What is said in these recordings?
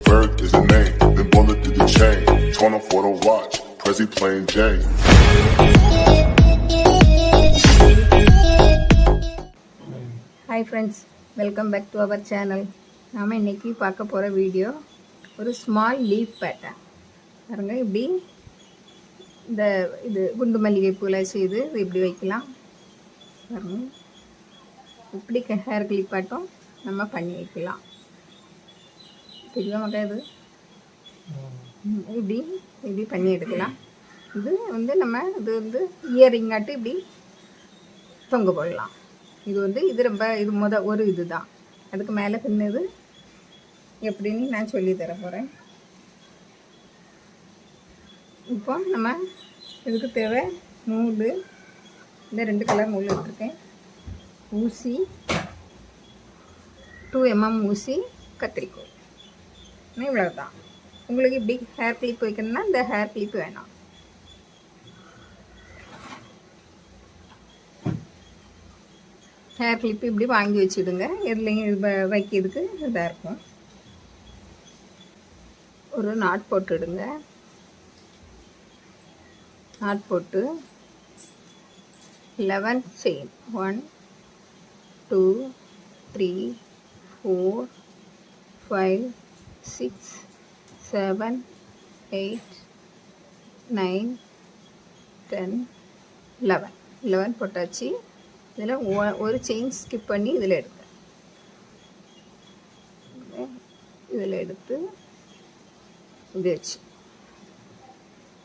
Bird is the name, then bullet through the chain. Torn off for the watch, Prezi plain Jane. Hi friends, welcome back to our channel. நாம இன்னைக்கு பார்க்க போற video ஒரு small leaf pattern. பாருங்க இப்படி இது குண்டு மல்லிகை பூல செய்து இப்படி வைக்கலாம். பாருங்க இப்படி ஹேர் கிளிப் பாட்டும் நம்ம பண்ணி வைக்கலாம். தெரியுமா மக்கா இது இப்படி பண்ணி எடுக்கலாம். இது இது இயரிங் ஆட்டு இப்படி தொங்க போடலாம். இது ரொம்ப ஒரு இதுதான். அதுக்கு மேலே பின்னது எப்படின்னு நான் சொல்லி தர போகிறேன். இப்போ நம்ம இதுக்கு தேவை நூல். இந்த 2 கலர் நூல் எடுத்துருக்கேன். ஊசி 2 mm ஊசி, கத்திரிக்கோல். இவ்வளோ தான். உங்களுக்கு இப்படி ஹேர் கிளிப் வைக்கணும்னா இந்த ஹேர் கிளிப் வேணாம். ஹேர் கிளிப்பு இப்படி வாங்கி வச்சுடுங்க. எதுலையும் இது வைக்கிறதுக்கு இதாக இருக்கும். ஒரு நாட் போட்டுடுங்க. நாட் போட்டு 11 செயின் 1 2 3 4 5 6 7 8 9 10 11 போட்டாச்சு. இதில் ஒரு செயின் ஸ்கிப் பண்ணி இதில் எடுத்தேன். இதில் எடுத்து இப்படி வச்சு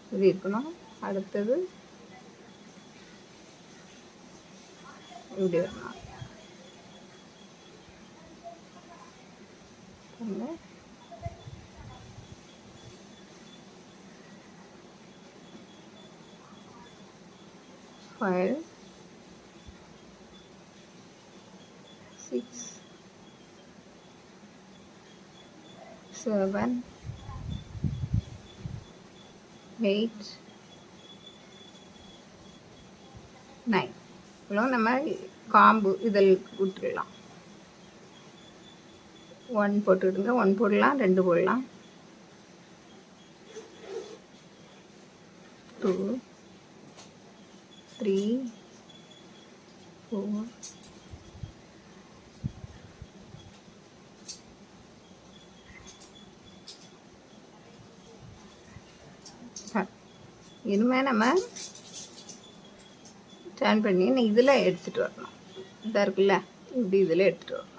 இப்படி இருக்கணும். அடுத்தது இப்படி வரணும். 5 6 7 8 9 இவ்வளோ நம்ம காம்பு இதில் விட்டுடலாம். 1 போட்டுவிடுங்க. 1 போடலாம், 2 போடலாம், 2 3 4 இனிமேல் நம்ம டர்ன் பண்ணி இதில் எடுத்துகிட்டு வரணும். இதாக இருக்குல்ல, இப்படி இதில் எடுத்துகிட்டு வரணும்.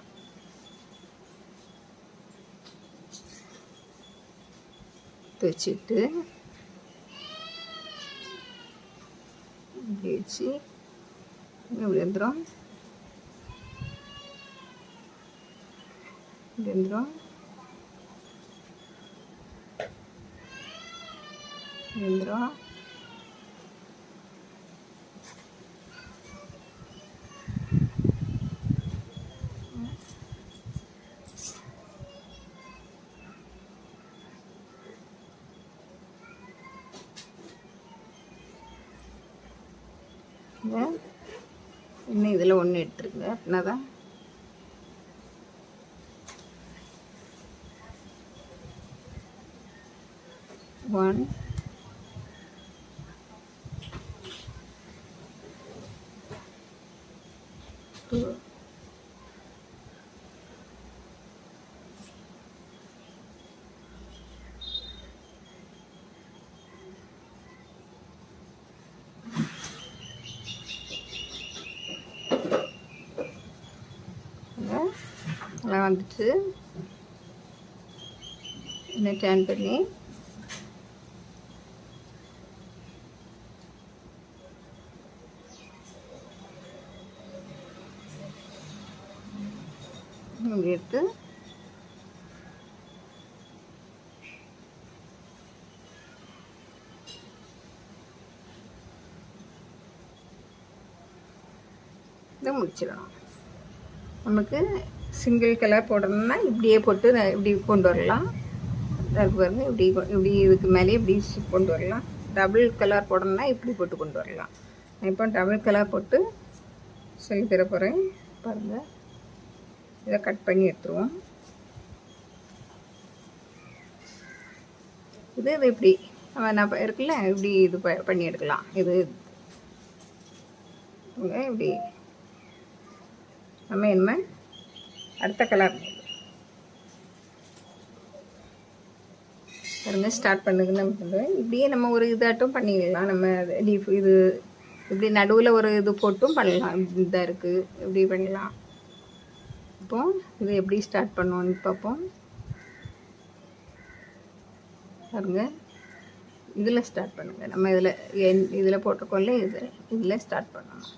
வச்சுட்டு இப்படி வச்சு இப்படி வந்துடும். இப்படி வந்துடும். வந்துடும். இன்னும் இதில் ஒன்று எடுத்துருங்க. அப்படின்னா தான் ஒன் 2 எல்லாம் வந்துட்டு இன்னும் டர்ன் பண்ணி இப்படி எடுத்து இதை முடிச்சிடணும். நமக்கு சிங்கிள் கலர் போடணும்னா இப்படியே போட்டு இப்படி கொண்டு வரலாம். அதுக்கு பாருங்க இப்படி இதுக்கு மேலே இப்படி கொண்டு வரலாம். டபுள் கலர் போடணும்னா இப்படி போட்டு கொண்டு வரலாம். இப்போ டபுள் கலர் போட்டு சொல்லி தர போகிறேன். பாருங்கள், இதை கட் பண்ணி எடுத்துருவோம். இது இப்படி நம்ம இருக்குல்ல இப்படி இது பண்ணி எடுக்கலாம். இது இப்படி நம்ம இனிமேல் அடுத்த கலர் பாருங்க ஸ்டார்ட் பண்ணுங்கன்னு இப்படியே நம்ம ஒரு இதாட்டும் பண்ணிக்கலாம். நம்ம லீஃப் இது இப்படி நடுவில் ஒரு இது போட்டும் பண்ணலாம். இதாக இருக்குது இப்படி பண்ணலாம். இப்போ இது எப்படி ஸ்டார்ட் பண்ணுவோன்னு பார்ப்போம். பாருங்க இதில் ஸ்டார்ட் பண்ணுங்கள். நம்ம இதில் போட்டிருக்கோம்ல இதில் ஸ்டார்ட் பண்ணணும்.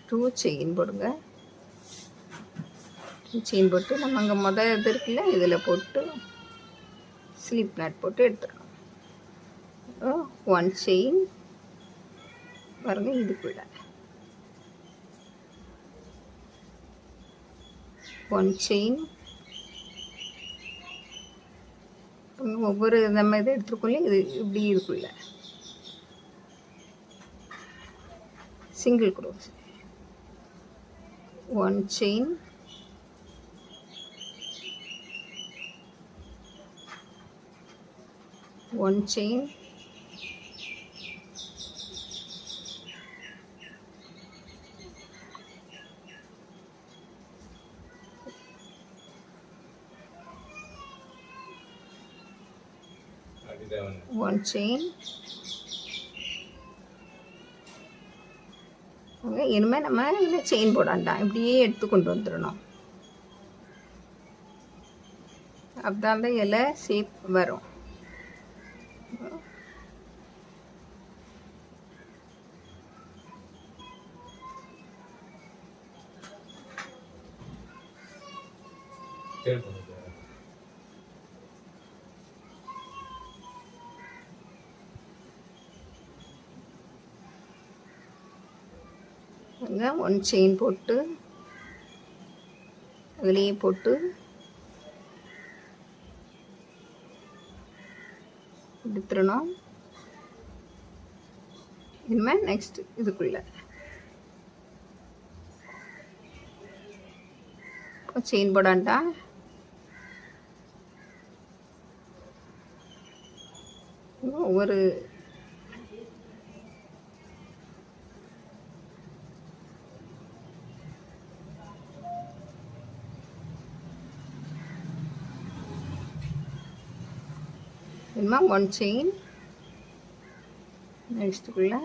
டூ செயின் போடுங்க. செயின் போட்டு நம்ம அங்கே மொதல் இது இருக்குல்ல இதில் போட்டு ஸ்லிப் நாட் போட்டு எடுத்துடணும். ஒன் செயின் பாருங்க இதுக்குள்ள ஒன் செயின். ஒவ்வொரு நம்ம இதை எடுத்துருக்கோம்ல இது இப்படி இருக்குள்ள single cross one chain, one chain, one chain. இனிமேல் நம்ம இதில் செயின் போடாண்டாம் இப்படியே எடுத்து கொண்டு வந்துடணும். அப்பதான் தான் இலை ஷேப் வரும். ஒன் செயின் போட்டு அதுலேயே போட்டு எடுத்துடணும். இனிமேல் நெக்ஸ்ட் இதுக்குள்ள செயின் போடாண்டா ஒவ்வொரு இனிமேல் ஒன் செயின் நெக்ஸ்ட்டுக்குள்ள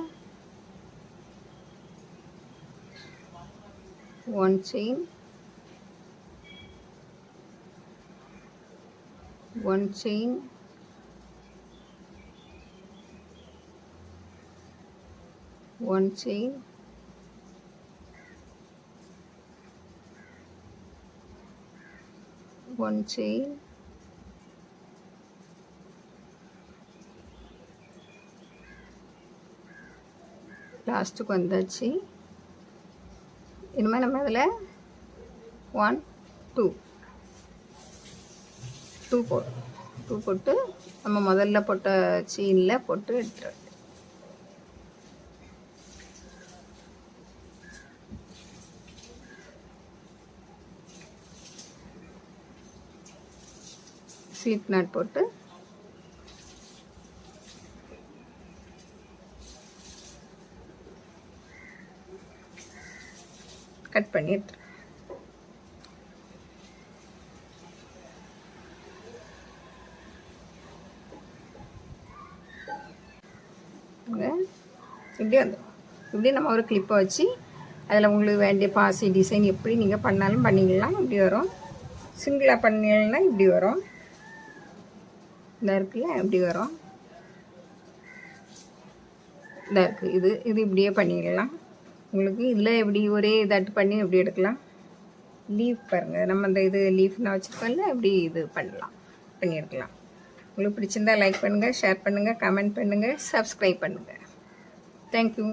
one chain one chain, one chain, one chain, லாஸ்ட்டுக்கு வந்தாச்சு. இனிமேல் நம்ம இதில் 1 2 போட்டு நம்ம முதல்ல போட்ட செயினில் போட்டு எடுத்துருவோம். ஸ்லிப் நாட் போட்டு கட் பண்ணி எடுத்துருவோம். இப்படி வந்துடும். இப்படி நம்ம ஒரு கிளிப்பை வச்சு அதில் உங்களுக்கு வேண்டிய பாசி டிசைன் எப்படி நீங்கள் பண்ணாலும் பண்ணிக்கலாம். இப்படி வரும். சிங்கிளாக பண்ணிங்கன்னா இப்படி வரும். இதாக இருக்குல்ல இப்படி வரும். இதாக இருக்குது. இது இப்படியே பண்ணிடலாம். உங்களுக்கு இதில் எப்படி ஒரே இதாட்டு பண்ணி எப்படி எடுக்கலாம். லீஃப் பாருங்கள், நம்ம அந்த இது லீஃப் நான் வச்சுருக்கோம்ல இப்படி இது பண்ணி எடுக்கலாம். உங்களுக்கு பிடிச்சிருந்தால் லைக் பண்ணுங்கள், ஷேர் பண்ணுங்கள், கமெண்ட் பண்ணுங்கள், சப்ஸ்கிரைப் பண்ணுங்கள். Thank you.